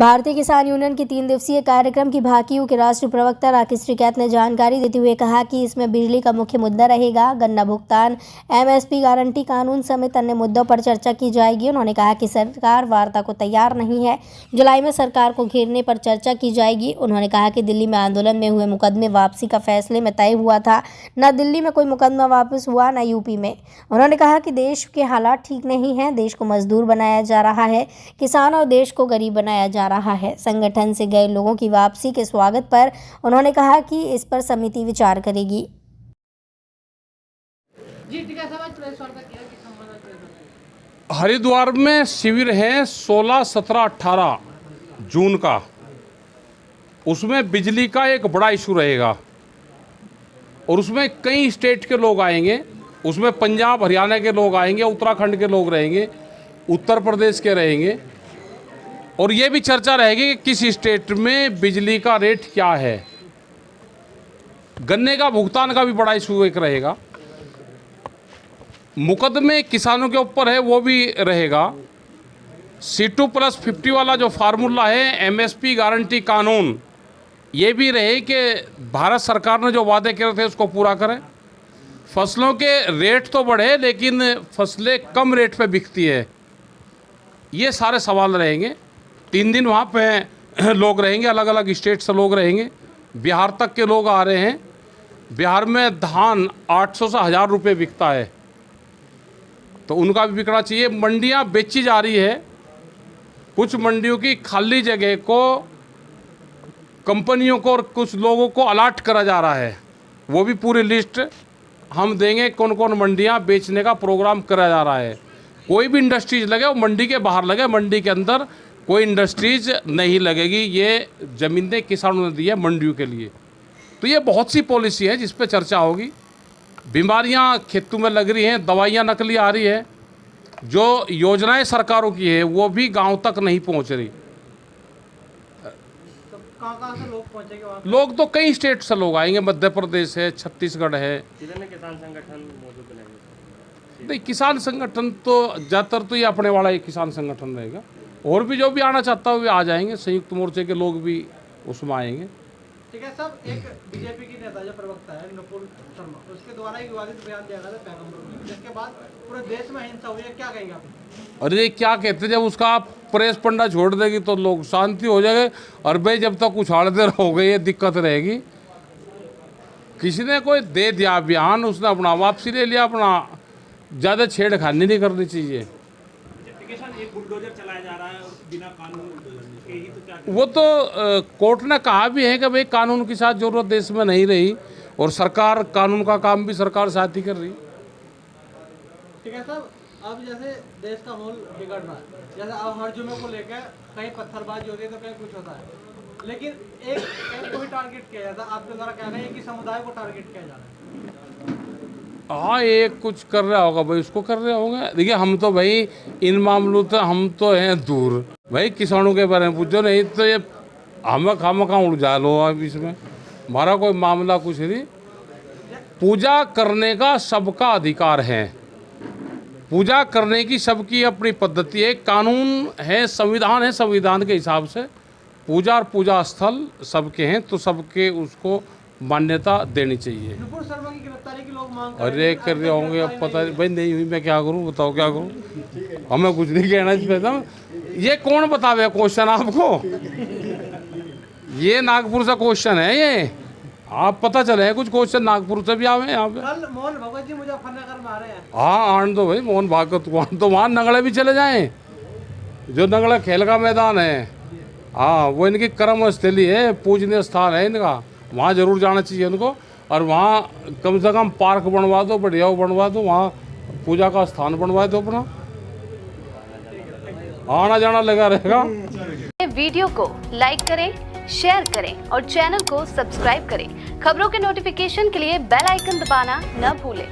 भारतीय किसान यूनियन के 3 दिवसीय कार्यक्रम की भाकियू के राष्ट्रीय प्रवक्ता राकेश टिकैत ने जानकारी देते हुए कहा कि इसमें बिजली का मुख्य मुद्दा रहेगा, गन्ना भुगतान, एमएसपी गारंटी कानून समेत अन्य मुद्दों पर चर्चा की जाएगी। उन्होंने कहा कि सरकार वार्ता को तैयार नहीं है, जुलाई में सरकार को घेरने पर चर्चा की जाएगी। उन्होंने कहा कि दिल्ली में आंदोलन में हुए मुकदमे वापसी का फैसले में तय हुआ था, न दिल्ली में कोई मुकदमा वापस हुआ न यूपी में। उन्होंने कहा कि देश के हालात ठीक नहीं हैं, देश को मजदूर बनाया जा रहा है, किसान और देश को गरीब बनाया जा रहा है। संगठन से गए लोगों की वापसी के स्वागत पर उन्होंने कहा कि इस पर समिति विचार करेगी। हरिद्वार में शिविर है 16, 17, 18 जून का। उसमें बिजली का एक बड़ा इशू रहेगा और उसमें कई स्टेट के लोग आएंगे। उसमें पंजाब, हरियाणा के लोग आएंगे, उत्तराखंड के लोग रहेंगे, उत्तर प्रदेश के रहेंगे और ये भी चर्चा रहेगी कि किस स्टेट में बिजली का रेट क्या है। गन्ने का भुगतान का भी बड़ा इशू एक रहेगा। मुकदमे किसानों के ऊपर है वो भी रहेगा। C2+50 वाला जो फार्मूला है, एमएसपी गारंटी कानून, ये भी रहे कि भारत सरकार ने जो वादे करे थे उसको पूरा करें। फसलों के रेट तो बढ़े लेकिन फसलें कम रेट पे बिकती है। ये सारे सवाल रहेंगे। 3 दिन वहाँ पे लोग रहेंगे, अलग अलग स्टेट से लोग रहेंगे। बिहार तक के लोग आ रहे हैं। बिहार में धान 800 से 1000 रुपये बिकता है, तो उनका भी बिकना चाहिए। मंडियाँ बेची जा रही है। कुछ मंडियों की खाली जगह को कंपनियों को और कुछ लोगों को अलाट करा जा रहा है। वो भी पूरी लिस्ट हम देंगे, कौन कौन मंडियाँ बेचने का प्रोग्राम करा जा रहा है। कोई भी इंडस्ट्रीज लगे वो मंडी के बाहर लगे, मंडी के अंदर कोई इंडस्ट्रीज नहीं लगेगी। ये ज़मीनें किसानों ने दी है मंडियों के लिए। तो ये बहुत सी पॉलिसी है जिस पे चर्चा होगी। बीमारियां खेतों में लग रही हैं, दवाइयां नकली आ रही है, जो योजनाएं सरकारों की है वो भी गांव तक नहीं पहुंच रही। कहाँ से लोग पहुंचेंगे वहाँ? लोग तो कई स्टेट से लोग आएंगे, मध्य प्रदेश है, छत्तीसगढ़ है। किसान संगठन मौजूद रहेंगे? नहीं, किसान संगठन तो ज़्यादातर तो ये अपने वाला एक किसान संगठन रहेगा। और भी जो भी आना चाहता है वो आ जाएंगे। संयुक्त मोर्चे के लोग भी उसमें आएंगे। ठीक है साहब, एक बीजेपी की नेता जो प्रवक्ता है नुपुर शर्मा, उसके द्वारा एक विवादित बयान दिया गया था पैगंबर में, जिसके बाद पूरे देश में हिंसा हुई है। क्या कहेंगे आप? अरे क्या कहते, जब उसका आप प्रेस पंडा छोड़ देगी तो लोग शांति हो जाएंगे। और भाई जब तक उछाड़ते रहोगे ये दिक्कत रहेगी। किसी ने कोई दे दिया बयान, उसने अपना वापसी ले लिया, अपना ज़्यादा छेड़खानी नहीं करनी चाहिए। एक बुलडोजर चलाया जा रहा है बिना कानून के ही, तो क्या वो तो कोर्ट ने कहा भी है कि भाई कानून की साथ जरूरत देश में नहीं रही और सरकार कानून का काम भी सरकार साथ ही कर रही। ठीक है साहब, अब जैसे देश का माहौल बिगड़ रहा है, जैसे अब हर जुमे को लेकर कहीं पत्थरबाजी होती है तो कहीं कुछ होता है, लेकिन एक को भी टारगेट किया जाता है। आपके द्वारा क्या है कि समुदाय को टारगेट किया जा रहा है? हाँ, एक कुछ कर रहा होगा भाई, उसको कर रहे होंगे। देखिए हम तो भाई इन मामलों से हम तो हैं दूर। भाई किसानों के बारे में पूछो, नहीं तो ये हमें खामखा उलझा लो अब इसमें। हमारा कोई मामला कुछ नहीं। पूजा करने का सबका अधिकार है, पूजा करने की सबकी अपनी पद्धति है, कानून है, संविधान है। संविधान के हिसाब से पूजा और पूजा स्थल सबके हैं, तो सबके उसको मान्यता देनी चाहिए। नुपुर शर्मा की गिरफ्तारी की लोग मांग अरे कर रहे होंगे, अब पता नहीं भाई, नहीं हुई, मैं क्या करूं, बताओ क्या करूं। हमें कुछ नहीं कहना चाहिए। ये कौन बतावे क्वेश्चन आपको? ये नागपुर से क्वेश्चन है ये। आप पता चले कुछ क्वेश्चन नागपुर से भी आवे यहाँ पे। कल मोहन भगवत जी मुजफ्फरनगर में आ रहे हैं। हाँ आन दो भाई, मोहन भागवत को तो वहाँ नगड़े भी चले जाएं। जो नगड़ा खेल का मैदान है, हाँ वो इनकी कर्म स्थली है, पूजनीय स्थान है इनका, वहाँ ज़रूर जाना चाहिए उनको। और वहाँ कम से कम पार्क बनवा दो, बढ़िया बनवा दो, वहाँ पूजा का स्थान बनवा दो अपना, आना जाना लगा रहेगा। वीडियो को लाइक करें, शेयर करें और चैनल को सब्सक्राइब करें। खबरों के नोटिफिकेशन के लिए बेल आइकन दबाना न भूलें।